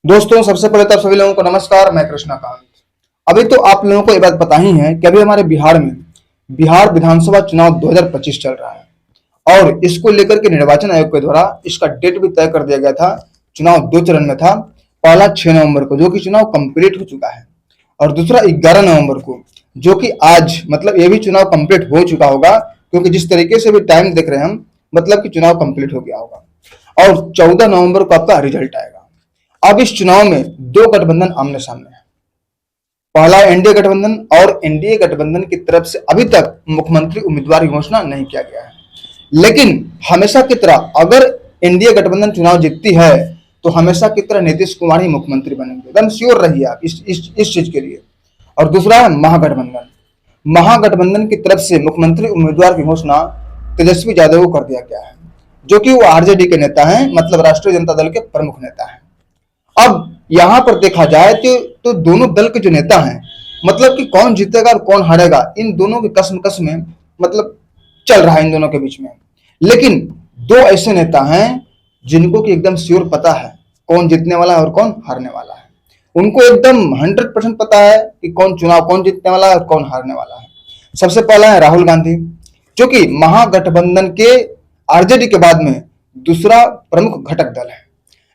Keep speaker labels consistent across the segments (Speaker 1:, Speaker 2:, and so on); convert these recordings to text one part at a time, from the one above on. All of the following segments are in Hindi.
Speaker 1: दोस्तों, सबसे पहले तो आप सभी लोगों को नमस्कार। मैं कृष्णाकांत। अभी तो आप लोगों को ये बात पता ही है कि अभी हमारे बिहार में बिहार विधानसभा चुनाव 2025 चल रहा है और इसको लेकर के निर्वाचन आयोग के द्वारा इसका डेट भी तय कर दिया गया था। चुनाव 2 चरण में था। पहला 6 नवंबर को, जो कि चुनाव कंप्लीट हो चुका है, और दूसरा 11 नवंबर को, जो कि आज मतलब ये भी चुनाव कंप्लीट हो चुका होगा, क्योंकि जिस तरीके से भी टाइम देख रहे हैं हम, मतलब कि चुनाव कंप्लीट हो गया होगा। और 14 नवंबर को आपका रिजल्ट आएगा। अब इस चुनाव में दो गठबंधन आमने सामने है। पहला एनडीए गठबंधन, और एनडीए गठबंधन की तरफ से अभी तक मुख्यमंत्री उम्मीदवार की घोषणा नहीं किया गया है। लेकिन हमेशा की तरह अगर एनडीए गठबंधन चुनाव जीतती है तो हमेशा की तरह नीतीश कुमार ही मुख्यमंत्री बनेंगे। एकदम श्योर रहिए आप इस चीज के लिए। और दूसरा है महागठबंधन। महागठबंधन की तरफ से मुख्यमंत्री उम्मीदवार की घोषणा तेजस्वी यादव को कर दिया गया है, जो कि वो आरजेडी के नेता हैं, मतलब राष्ट्रीय जनता दल के प्रमुख नेता हैं। अब यहां पर देखा जाए तो दोनों दल के जो नेता हैं, मतलब कि कौन जीतेगा और कौन हारेगा, इन दोनों के कस में मतलब चल रहा है इन दोनों के बीच में। लेकिन दो ऐसे नेता हैं जिनको कि एकदम श्योर पता है कौन जीतने वाला है और कौन हारने वाला है। उनको एकदम 100% पता है कि कौन जीतने वाला है और कौन हारने वाला है। सबसे पहला है राहुल गांधी, जो कि महागठबंधन के आरजेडी के बाद में दूसरा प्रमुख घटक दल है,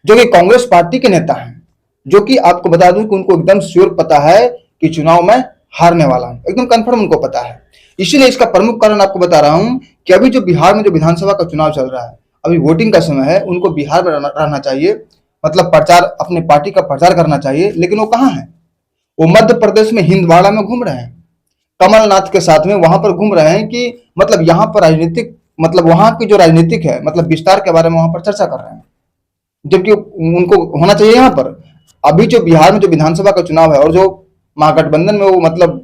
Speaker 1: जो कि कांग्रेस पार्टी के नेता हैं, जो कि आपको बता दूं कि उनको एकदम श्योर पता है कि चुनाव में हारने वाला हूं, एकदम कंफर्म उनको पता है। इसीलिए इसका प्रमुख कारण आपको बता रहा हूं कि अभी जो बिहार में जो विधानसभा का चुनाव चल रहा है, अभी वोटिंग का समय है, उनको बिहार में रहना चाहिए, मतलब प्रचार, अपने पार्टी का प्रचार करना चाहिए। लेकिन वो कहाँ है? वो मध्य प्रदेश में हिंदवाड़ा में घूम रहे हैं, कमलनाथ के साथ में वहां पर घूम रहे हैं कि मतलब यहाँ पर राजनीतिक, मतलब वहां की जो राजनीतिक है, मतलब विस्तार के बारे में वहां पर चर्चा कर रहे हैं, जबकि उनको होना चाहिए यहाँ पर। अभी जो बिहार में जो विधानसभा का चुनाव है और जो महागठबंधन में वो मतलब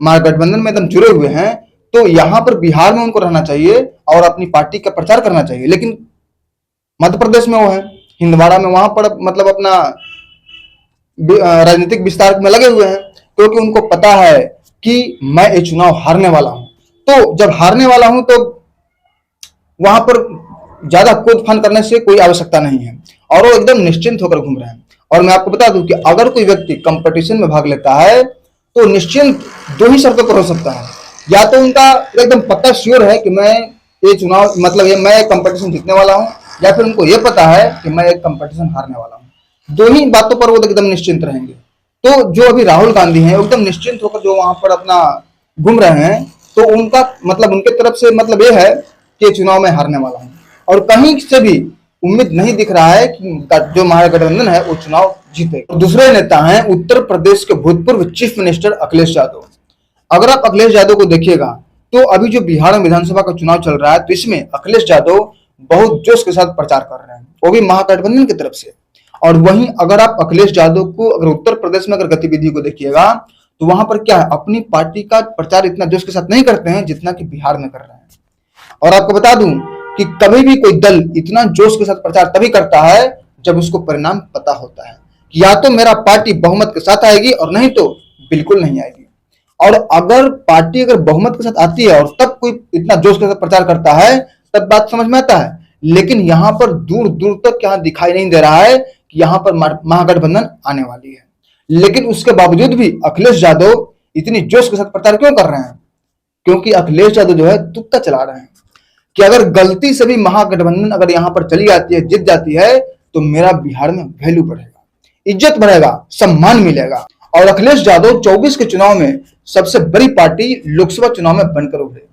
Speaker 1: महागठबंधन में एकदम जुड़े हुए हैं, तो यहाँ पर बिहार में उनको रहना चाहिए और अपनी पार्टी का प्रचार करना चाहिए। लेकिन मध्य प्रदेश में वो है, हिंदवाड़ा में, वहां पर मतलब अपना राजनीतिक विस्तार में लगे हुए हैं, क्योंकि उनको पता है कि मैं ये चुनाव हारने वाला हूं। तो जब हारने वाला हूं तो वहां पर ज्यादा कूद फान करने से कोई आवश्यकता नहीं है, और वो एकदम निश्चिंत होकर घूम रहे हैं। और मैं आपको बता दूं कि अगर कोई व्यक्ति कंपटीशन में भाग लेता है तो निश्चिंत दो ही शर्तों पर हो सकता है। या तो उनका एकदम पक्का श्योर है कि मैं ये चुनाव मतलब ये मैं कंपटीशन जीतने वाला हूं, या फिर उनको ये पता है कि मैं एक कंपटीशन हारने वाला हूं। दो ही बातों पर वो एकदम निश्चिंत रहेंगे। तो जो अभी राहुल गांधी हैं, एकदम निश्चिंत होकर जो वहां पर अपना घूम रहे हैं, तो उनका मतलब उनके तरफ से मतलब ये है कि चुनाव में हारने वाला हूं, और कहीं से भी उम्मीद नहीं दिख रहा है कि जो महागठबंधन है वो चुनाव जीते। दूसरे नेता हैं उत्तर प्रदेश के भूतपूर्व चीफ मिनिस्टर अखिलेश यादव। अगर आप अखिलेश यादव को देखिएगा तो अभी जो बिहार में विधानसभा का चुनाव चल रहा है, तो इसमें अखिलेश यादव बहुत जोश के साथ प्रचार कर रहे हैं, वो भी महागठबंधन की तरफ से। और वहीं अगर आप अखिलेश यादव को अगर उत्तर प्रदेश में अगर गतिविधि को देखिएगा, तो वहां पर क्या है, अपनी पार्टी का प्रचार इतना जोश के साथ नहीं करते हैं जितना कि बिहार में कर रहे हैं। और आपको बता दूं कि कभी भी कोई दल इतना जोश के साथ प्रचार तभी करता है जब उसको परिणाम पता होता है कि या तो मेरा पार्टी बहुमत के साथ आएगी और नहीं तो बिल्कुल नहीं आएगी। और अगर पार्टी अगर बहुमत के साथ आती है और तब कोई इतना जोश के साथ प्रचार करता है, तब बात समझ में आता है। लेकिन यहाँ पर दूर दूर तक यहाँ दिखाई नहीं दे रहा है कि यहाँ पर महागठबंधन आने वाली है। लेकिन उसके बावजूद भी अखिलेश यादव इतनी जोश के साथ प्रचार क्यों कर रहे हैं? क्योंकि अखिलेश यादव जो है तुक्का चला रहे हैं कि अगर गलती से भी महागठबंधन अगर यहां पर चली जाती है, जीत जाती है, तो मेरा बिहार में वैल्यू बढ़ेगा, इज्जत बढ़ेगा, सम्मान मिलेगा। और अखिलेश यादव 24 के चुनाव में सबसे बड़ी पार्टी लोकसभा चुनाव में बनकर उभरे,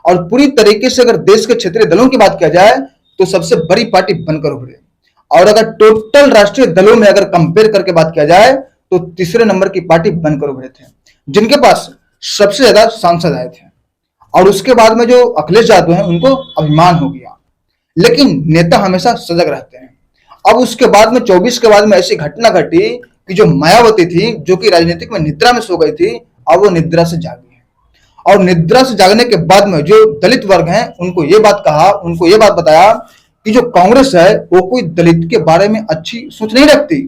Speaker 1: और पूरी तरीके से अगर देश के क्षेत्रीय दलों की बात किया जाए तो सबसे बड़ी पार्टी बनकर उभरे। और अगर टोटल राष्ट्रीय दलों में अगर कंपेयर करके बात किया जाए तो तीसरे नंबर की पार्टी बनकर उभरे थे, जिनके पास सबसे ज्यादा सांसद आए थे। और उसके बाद में जो अखिलेश यादव हैं उनको अभिमान हो गया। लेकिन नेता हमेशा सजग रहते हैं। अब उसके बाद में 24 के बाद में ऐसी घटना घटी कि जो मायावती थी, जो कि राजनीतिक में निद्रा में सो गई थी, अब वो निद्रा से जागी है। और निद्रा से जागने के बाद में जो दलित वर्ग हैं उनको ये बात कहा, उनको ये बात बताया कि जो कांग्रेस है वो कोई दलित के बारे में अच्छी सोच नहीं रखती,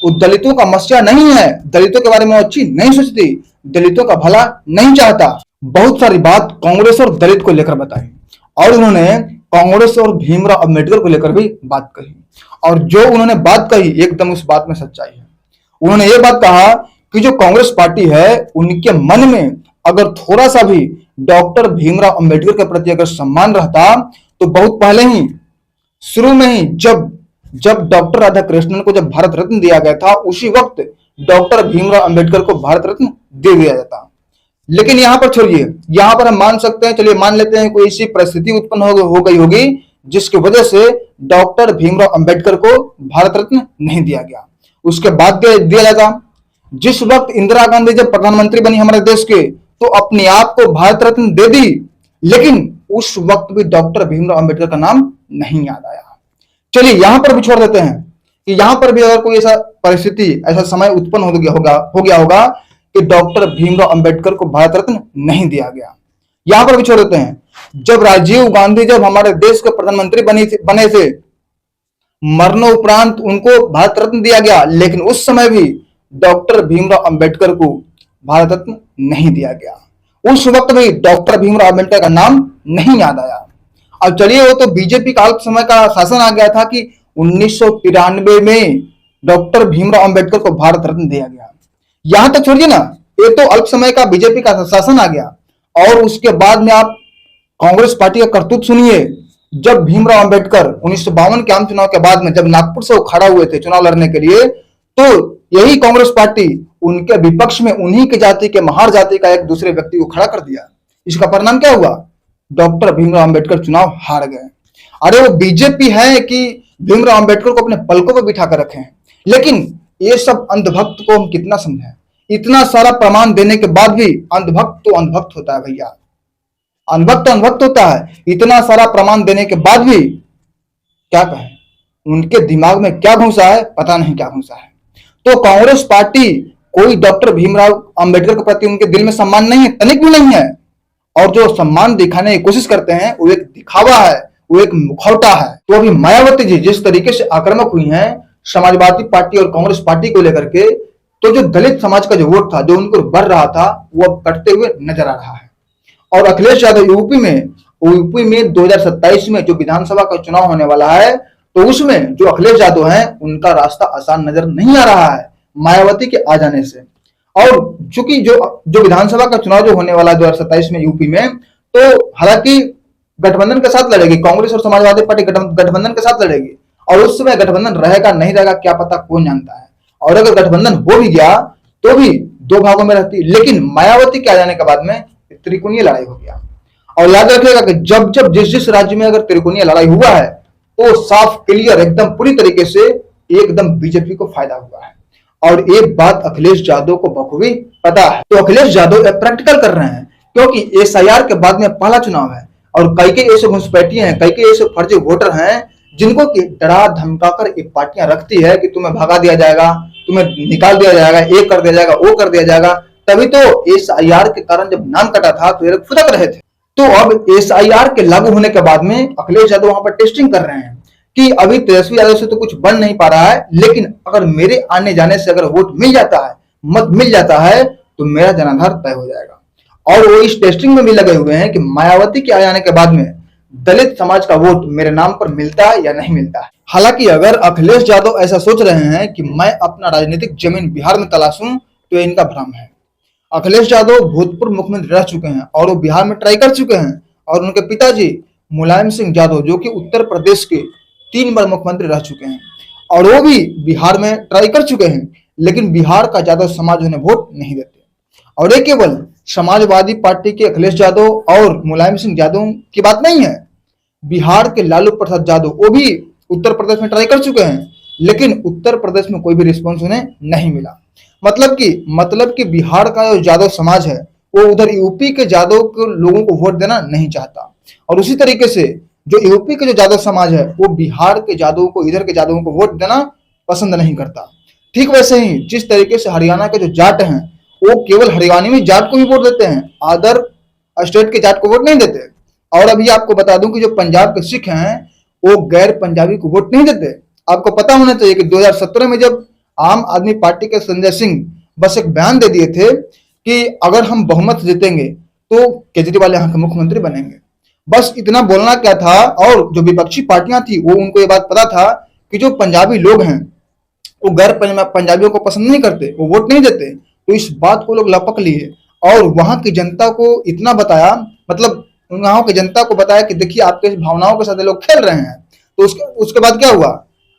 Speaker 1: वो दलितों का मसीहा नहीं है, दलितों के बारे में अच्छी नहीं सोचती, दलितों का भला नहीं चाहता। बहुत सारी बात कांग्रेस और दलित को लेकर बताई, और उन्होंने कांग्रेस और भीमराव अंबेडकर को लेकर भी बात कही। और जो उन्होंने बात कही एकदम उस बात में सच्चाई है। उन्होंने ये बात कहा कि जो कांग्रेस पार्टी है उनके मन में अगर थोड़ा सा भी डॉक्टर भीमराव अंबेडकर के प्रति अगर सम्मान रहता तो बहुत पहले ही शुरू में ही जब जब डॉक्टर राधाकृष्णन को जब भारत रत्न दिया गया था उसी वक्त डॉक्टर भीमराव अंबेडकर को भारत रत्न दे दिया जाता। लेकिन यहां पर छोड़िए, यहां पर हम मान सकते हैं, चलिए मान लेते हैं कोई ऐसी परिस्थिति उत्पन्न हो गई होगी जिसकी वजह से डॉक्टर भीमराव अंबेडकर को भारत रत्न नहीं दिया गया। उसके बाद दिया जाएगा जिस वक्त इंदिरा गांधी जब प्रधानमंत्री बनी हमारे देश के तो अपने आप को भारत रत्न दे दी, लेकिन उस वक्त भी डॉक्टर भीमराव अंबेडकर का नाम नहीं याद आया। चलिए यहां पर भी छोड़ देते हैं कि यहां पर भी अगर कोई ऐसा परिस्थिति ऐसा समय उत्पन्न हो गया होगा कि डॉक्टर भीमराव अंबेडकर को भारत रत्न नहीं दिया गया, यहां पर भी छोड़ देते हैं जब राजीव गांधी जब हमारे देश के प्रधानमंत्री बने थे, मरणोपरांत उनको भारत रत्न दिया गया, लेकिन उस समय भी डॉक्टर भीमराव अंबेडकर को भारत रत्न नहीं दिया गया। उस वक्त भी डॉक्टर भीमराव अंबेडकर का नाम नहीं याद आया। अब चलिए वो तो बीजेपी का अल्प समय का शासन आ गया था कि 1993 में डॉक्टर भीमराव अंबेडकर को भारत रत्न दिया गया। यहां तक छोड़िए ना, ये तो अल्प समय का बीजेपी का शासन आ गया और उसके बाद में आप कांग्रेस पार्टी का करतूत सुनिए। जब भीमराव अंबेडकर 1952 के आम चुनाव के बाद में जब नागपुर से वो खड़ा हुए थे चुनाव लड़ने के लिए, तो यही कांग्रेस पार्टी उनके विपक्ष में उन्हीं की जाति के महार जाति का एक दूसरे व्यक्ति को खड़ा कर दिया। इसका परिणाम क्या हुआ? डॉक्टर भीमराव अंबेडकर चुनाव हार गए। अरे वो बीजेपी है कि भीमराव अंबेडकर को अपने पलकों पर बिठा कर रखे हैं। लेकिन ये सब अंधभक्त को हम कितना समझें? इतना सारा प्रमाण देने के बाद भी अंधभक्त तो अंधभक्त होता है भैया, अनभक्त अनभक्त होता है। इतना सारा प्रमाण देने के बाद भी क्या कहें, उनके दिमाग में क्या घुसा है पता नहीं क्या घुसा है। तो कांग्रेस पार्टी कोई डॉक्टर भीमराव अंबेडकर के प्रति उनके दिल में सम्मान नहीं है, तनिक भी नहीं है। और जो सम्मान दिखाने की कोशिश करते हैं वो एक दिखावा है, वो एक मुखौटा है। तो अभी मायावती जी जिस तरीके से आक्रामक हुई हैं समाजवादी पार्टी और कांग्रेस पार्टी को लेकर के, तो जो दलित समाज का जो वोट था जो उनको बढ़ रहा था वो अब कटते हुए नजर आ रहा है। और अखिलेश यादव यूपी में 2027 में जो विधानसभा का चुनाव होने वाला है, तो उसमें जो अखिलेश यादव हैं उनका रास्ता आसान नजर नहीं आ रहा है मायावती के आ जाने से। और चूंकि जो विधानसभा का चुनाव जो होने वाला है 2027 में यूपी में, तो हालांकि गठबंधन के साथ लड़ेगी, कांग्रेस और समाजवादी पार्टी गठबंधन के साथ लड़ेगी। और उस समय गठबंधन रहेगा नहीं रहेगा क्या पता, कौन जानता है। और अगर गठबंधन हो भी गया तो भी दो भागों में रहती, लेकिन मायावती के आ जाने के बाद में त्रिकोणीय लड़ाई हो गया। और याद रखिएगा कि जब जब जिस राज्य में अगर त्रिकोणीय लड़ाई हुआ है तो साफ क्लियर एकदम पूरी तरीके से एकदम बीजेपी को फायदा हुआ है। और एक बात अखिलेश यादव को बखूबी पता है, तो अखिलेश यादव प्रैक्टिकल कर रहे हैं, क्योंकि एसआईआर के बाद में पहला चुनाव है और कई ऐसे घुसपैठिए हैं, कई ऐसे फर्जी वोटर हैं जिनको कि डरा धमकाकर ये पार्टियां रखती है कि तुम्हें भगा दिया जाएगा, तुम्हें निकाल दिया जाएगा, ये कर दिया जाएगा, वो कर दिया जाएगा। तभी तो एसआईआर के कारण जब नाम कटा था तो ये फुदक रहे थे। तो अब एसआईआर के लागू होने के बाद में अखिलेश यादव वहां पर टेस्टिंग कर रहे हैं कि अभी तेजस्वी यादव से तो कुछ बन नहीं पा रहा है, लेकिन अगर मेरे आने जाने से अगर वोट मिल जाता है, मत मिल जाता है, तो मेरा जनाधार तय हो जाएगा। और वो इस टेस्टिंग में भी लगे हुए हैं कि मायावती के आ जाने के बाद में दलित समाज का वोट मेरे नाम पर मिलता है या नहीं मिलता है। हालांकि अगर अखिलेश यादव ऐसा सोच रहे हैं कि मैं अपना राजनीतिक जमीन बिहार में तलाशूं, तो इनका भ्रम है। अखिलेश यादव भूतपूर्व मुख्यमंत्री रह चुके हैं और वो बिहार में ट्राई कर चुके हैं, और उनके पिताजी मुलायम सिंह यादव जो कि उत्तर प्रदेश के 3 बार मुख्यमंत्री रह चुके हैं और वो भी बिहार में ट्राई कर चुके हैं, लेकिन बिहार का यादव समाज उन्हें वोट नहीं देते। और ये केवल समाजवादी पार्टी के अखिलेश यादव और मुलायम सिंह यादव की बात नहीं है, बिहार के लालू प्रसाद यादव वो भी उत्तर प्रदेश में ट्राई कर चुके हैं, लेकिन उत्तर प्रदेश में कोई भी रिस्पॉन्स उन्हें नहीं मिला। मतलब कि बिहार का जो यादव समाज है वो उधर यूपी के यादव के लोगों को वोट देना नहीं चाहता, और उसी तरीके से जो यूपी के जो यादव समाज है वो बिहार के यादवों को, इधर के यादवों को वोट देना पसंद नहीं करता। ठीक वैसे ही जिस तरीके से हरियाणा के जो जाट हैं वो केवल हरियाणवी में जाट को ही वोट देते हैं, अदर स्टेट के जाट को वोट नहीं देते। और अभी आपको बता दूं कि जो पंजाब के सिख हैं वो गैर पंजाबी को वोट नहीं देते। आपको पता होना चाहिए कि 2017 में जब आम आदमी पार्टी के संजय सिंह बस एक बयान दे दिए थे कि अगर हम बहुमत जीतेंगे तो केजरीवाल यहाँ के मुख्यमंत्री बनेंगे। बस इतना बोलना क्या था, और जो विपक्षी पार्टियां थी वो उनको ये बात पता था कि जो पंजाबी लोग हैं वो गैर पंजाबियों को पसंद नहीं करते, वो वोट नहीं देते। तो इस बात को लोग लपक लिए और वहां की जनता को इतना बताया, मतलब वहां की जनता को बताया कि देखिए आपके भावनाओं के साथ लोग खेल रहे हैं। तो उसके बाद क्या हुआ,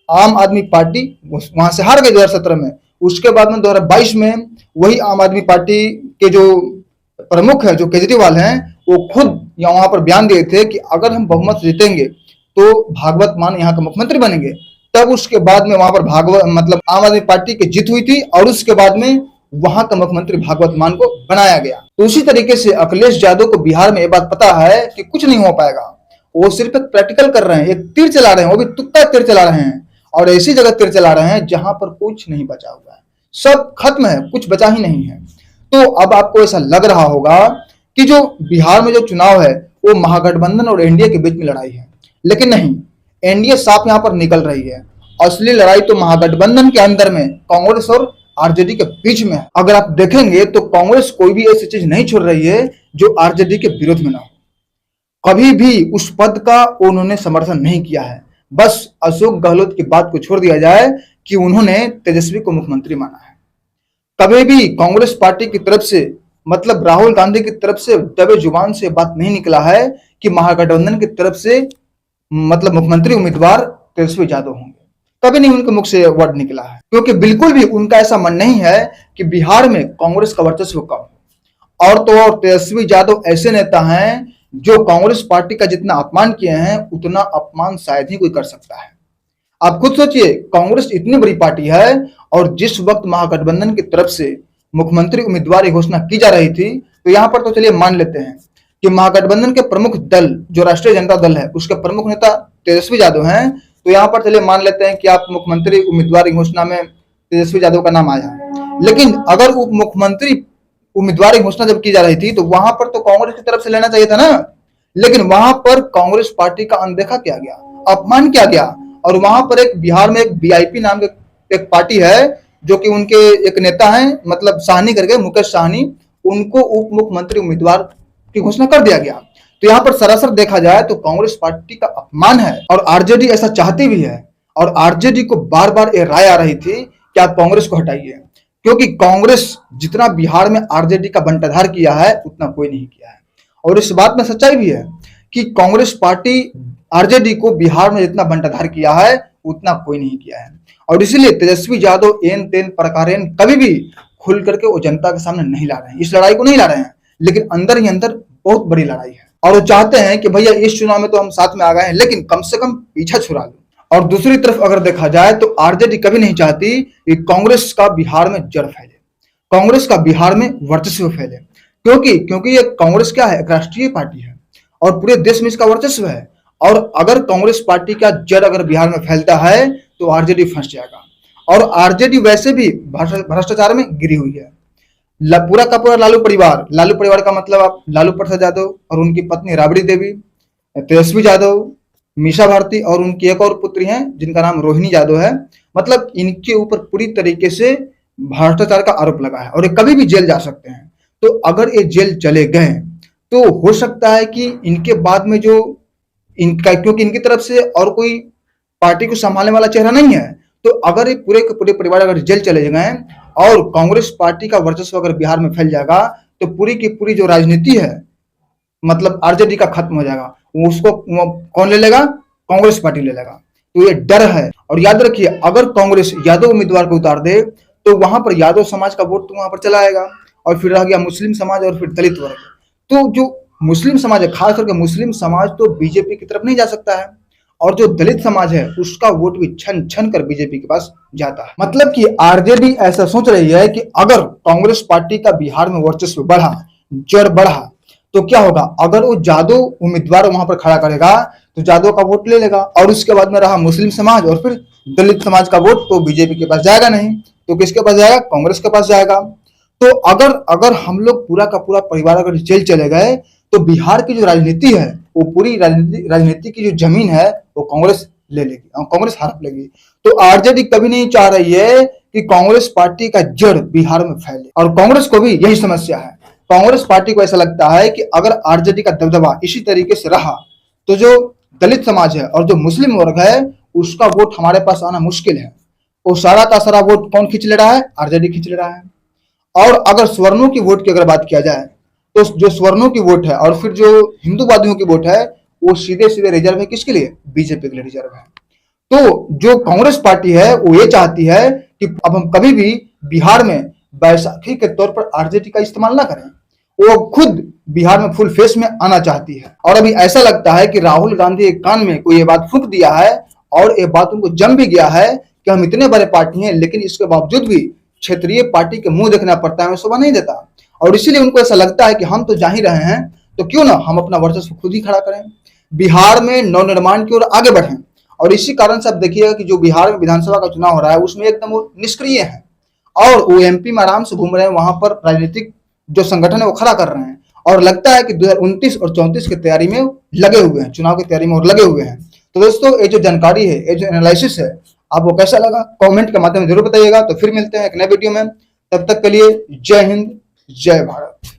Speaker 1: आम आदमी पार्टी वहां से हार गई 2017 में। उसके बाद में 2022 में वही आम आदमी पार्टी के जो प्रमुख है, जो केजरीवाल हैं, वो खुद वहां पर बयान दिए थे कि अगर हम बहुमत जीतेंगे तो भागवत मान यहाँ का मुख्यमंत्री बनेंगे। तब उसके बाद में वहां पर भागवत मतलब आम आदमी पार्टी की जीत हुई थी और उसके बाद में वहां का मुख्यमंत्री भागवत मान को बनाया गया। तो उसी तरीके से अखिलेश यादव को बिहार में ये बात पता है कि कुछ नहीं हो पाएगा। वो सिर्फ एक प्रैक्टिकल कर रहे हैं, एक तीर चला रहे हैं, वो भी तुक्का तीर चला रहे हैं और ऐसी जगह तीर चला रहे हैं जहां पर कुछ नहीं बचा हुआ है, सब खत्म है, कुछ बचा ही नहीं है। तो अब आपको ऐसा लग रहा होगा कि जो बिहार में जो चुनाव है वो महागठबंधन और एनडीए के बीच में लड़ाई है, लेकिन नहीं, एनडीए साफ यहां पर निकल रही है। असली लड़ाई तो महागठबंधन के अंदर में कांग्रेस और आरजेडी के बीच में है। अगर आप देखेंगे तो कांग्रेस कोई भी ऐसी चीज नहीं छोड़ रही है जो आरजेडी के विरोध में ना हो। कभी भी उस पद का उन्होंने समर्थन नहीं किया है। बस अशोक गहलोत की बात को छोड़ दिया जाए कि उन्होंने तेजस्वी को मुख्यमंत्री माना है। कभी भी कांग्रेस पार्टी की तरफ से मतलब राहुल गांधी की तरफ से दबे जुबान से बात नहीं निकला है कि महागठबंधन की तरफ से मतलब मुख्यमंत्री उम्मीदवार तेजस्वी यादव होंगे। कभी नहीं उनके मुख से वर्ड निकला है, क्योंकि बिल्कुल भी उनका ऐसा मन नहीं है कि बिहार में कांग्रेस का वर्चस्व कम हो। और तो और तेजस्वी यादव ऐसे नेता हैं जो कांग्रेस पार्टी का जितना अपमान किए हैं उतना अपमान शायद ही कोई कर सकता है। आप खुद सोचिए, कांग्रेस इतनी बड़ी पार्टी है और जिस वक्त महागठबंधन की तरफ से मुख्यमंत्री उम्मीदवार की घोषणा की जा रही थी, तो यहां पर तो चलिए मान लेते हैं कि महागठबंधन के प्रमुख दल जो राष्ट्रीय जनता दल है उसके प्रमुख नेता तेजस्वी यादव हैं। तो यहां पर चलिए मान लेते हैं कि आप मुख्यमंत्री उम्मीदवार की घोषणा में तेजस्वी यादव का नाम आया, लेकिन अगर उप मुख्यमंत्री उम्मीदवार की घोषणा जब की जा रही थी तो वहां पर तो कांग्रेस की तरफ से लेना चाहिए था ना, लेकिन वहां पर कांग्रेस पार्टी का अनदेखा किया गया, अपमान किया गया। और वहां पर एक बिहार में एक वीआईपी नाम के एक पार्टी है जो कि उनके एक नेता हैं मतलब साहनी करके, मुकेश साहनी, उनको उप मुख्यमंत्री उम्मीदवार की घोषणा कर दिया गया। तो यहाँ पर सरासर देखा जाए तो कांग्रेस पार्टी का अपमान है और आरजेडी ऐसा चाहती भी है। और आरजेडी को बार बार ये राय आ रही थी कि आप कांग्रेस को हटाइए, क्योंकि कांग्रेस जितना बिहार में आरजेडी का बंटाधार किया है उतना कोई नहीं किया है। और इस बात में सच्चाई भी है कि कांग्रेस पार्टी आरजेडी को बिहार में जितना बंटाधार किया है उतना कोई नहीं किया है। और इसीलिए तेजस्वी यादव एन तेन प्रकारेण कभी भी खुल करके वो जनता के सामने नहीं ला रहे हैं, इस लड़ाई को नहीं ला रहे हैं, लेकिन अंदर ही अंदर बहुत बड़ी लड़ाई है। और वो चाहते हैं कि भैया इस चुनाव में तो हम साथ में आ गए हैं, लेकिन कम से कम पीछा छुड़ा लो। और दूसरी तरफ अगर देखा जाए तो आरजेडी कभी नहीं चाहती कि कांग्रेस का बिहार में जड़ फैले, कांग्रेस का बिहार में वर्चस्व फैले, क्योंकि ये कांग्रेस क्या है, एक राष्ट्रीय पार्टी है और पूरे देश में इसका वर्चस्व है। और अगर कांग्रेस पार्टी का जड़ अगर बिहार में फैलता है तो आरजेडी फंस जाएगा। और आरजेडी वैसे भी भ्रष्टाचार में गिरी हुई है। पूरा का पूरा लालू परिवार का मतलब आप लालू प्रसाद यादव और उनकी पत्नी राबड़ी देवी, तेजस्वी यादव, मीसा भारती और उनकी एक और पुत्री हैं जिनका नाम रोहिणी यादव है, मतलब इनके ऊपर पूरी तरीके से भ्रष्टाचार का आरोप लगा है और ये कभी भी जेल जा सकते हैं। तो अगर ये जेल चले गए तो हो सकता है कि इनके बाद में जो इनका, क्योंकि इनकी तरफ से और कोई पार्टी को संभालने वाला चेहरा नहीं है, तो अगर ये पूरे के पूरे परिवार अगर जेल चले गए और कांग्रेस पार्टी का वर्चस्व अगर बिहार में फैल जाएगा तो पूरी की पूरी जो राजनीति है मतलब आरजेडी का खत्म हो जाएगा। उसको कौन ले लेगा? कांग्रेस पार्टी ले लेगा। तो ये डर है। और याद रखिए, अगर कांग्रेस यादव उम्मीदवार को उतार दे तो वहां पर यादव समाज का वोट तो वहां पर चला आएगा और फिर रह गया मुस्लिम समाज और फिर दलित वर्ग। तो जो मुस्लिम समाज है, खास करके मुस्लिम समाज तो बीजेपी की तरफ नहीं जा सकता है और जो दलित समाज है उसका वोट भी छन छन कर बीजेपी के पास जाता है। मतलब कि आरजेडी ऐसा सोच रही है कि अगर कांग्रेस पार्टी का बिहार में वर्चस्व बढ़ा, जड़ बढ़ा, तो क्या होगा, अगर वो यादव उम्मीदवार वहां पर खड़ा करेगा तो यादव का वोट ले लेगा और उसके बाद में रहा मुस्लिम समाज और फिर दलित समाज का वोट तो बीजेपी के पास जाएगा नहीं, तो किसके पास जाएगा? कांग्रेस के पास जाएगा। तो अगर हम लोग पूरा का पूरा परिवार अगर जेल चले गए तो बिहार की जो राजनीति है वो पूरी राजनीति की जो जमीन है वो कांग्रेस ले लेगी और कांग्रेस हड़प लेगी। तो आरजेडी कभी नहीं चाह रही है कि कांग्रेस पार्टी का जड़ बिहार में फैले और कांग्रेस को भी यही समस्या है। कांग्रेस पार्टी को ऐसा लगता है कि अगर आरजेडी का दबदबा इसी तरीके से रहा तो जो दलित समाज है और जो मुस्लिम वर्ग है उसका वोट हमारे पास आना मुश्किल है। वो सारा का सारा वोट कौन खींच ले रहा है? आरजेडी खींच ले रहा है। और अगर स्वर्णों की वोट की अगर बात किया जाए तो जो स्वर्णों की वोट है और फिर जो हिंदूवादियों की वोट है वो सीधे सीधे रिजर्व है किसके लिए? बीजेपी के लिए रिजर्व है। तो जो कांग्रेस पार्टी है वो ये चाहती है कि अब हम कभी भी बिहार में बैसाखी के तौर पर आरजेडी का इस्तेमाल ना करें। वो खुद बिहार में फुल फेस में आना चाहती है। और अभी ऐसा लगता है कि राहुल गांधी के कान में कोई ये बात फूंक दिया है और ये बात उनको जम भी गया है कि हम इतने बड़े पार्टी हैं लेकिन इसके बावजूद भी क्षेत्रीय पार्टी के मुंह देखना पड़ता है, हमें शोभा नहीं देता। और इसीलिए उनको ऐसा लगता है कि हम तो जा ही रहे हैं तो क्यों ना हम अपना वर्चस्व खुद ही खड़ा करें, बिहार में नवनिर्माण की ओर आगे बढ़ें। और इसी कारण से आप देखिएगा कि जो बिहार में विधानसभा का चुनाव हो रहा है उसमें एकदम वो निष्क्रिय है और वो एमपी में आराम से घूम रहे हैं, वहां पर राजनीतिक जो संगठन है वो खड़ा कर रहे हैं और लगता है कि 2029 और 34 की तैयारी में लगे हुए हैं, चुनाव की तैयारी में और लगे हुए हैं। तो दोस्तों ये जो जानकारी है, ये जो एनालिसिस है, आपको कैसा लगा कमेंट के माध्यम में जरूर बताइएगा। तो फिर मिलते हैं एक नए वीडियो में, तब तक के लिए जय हिंद जय भारत।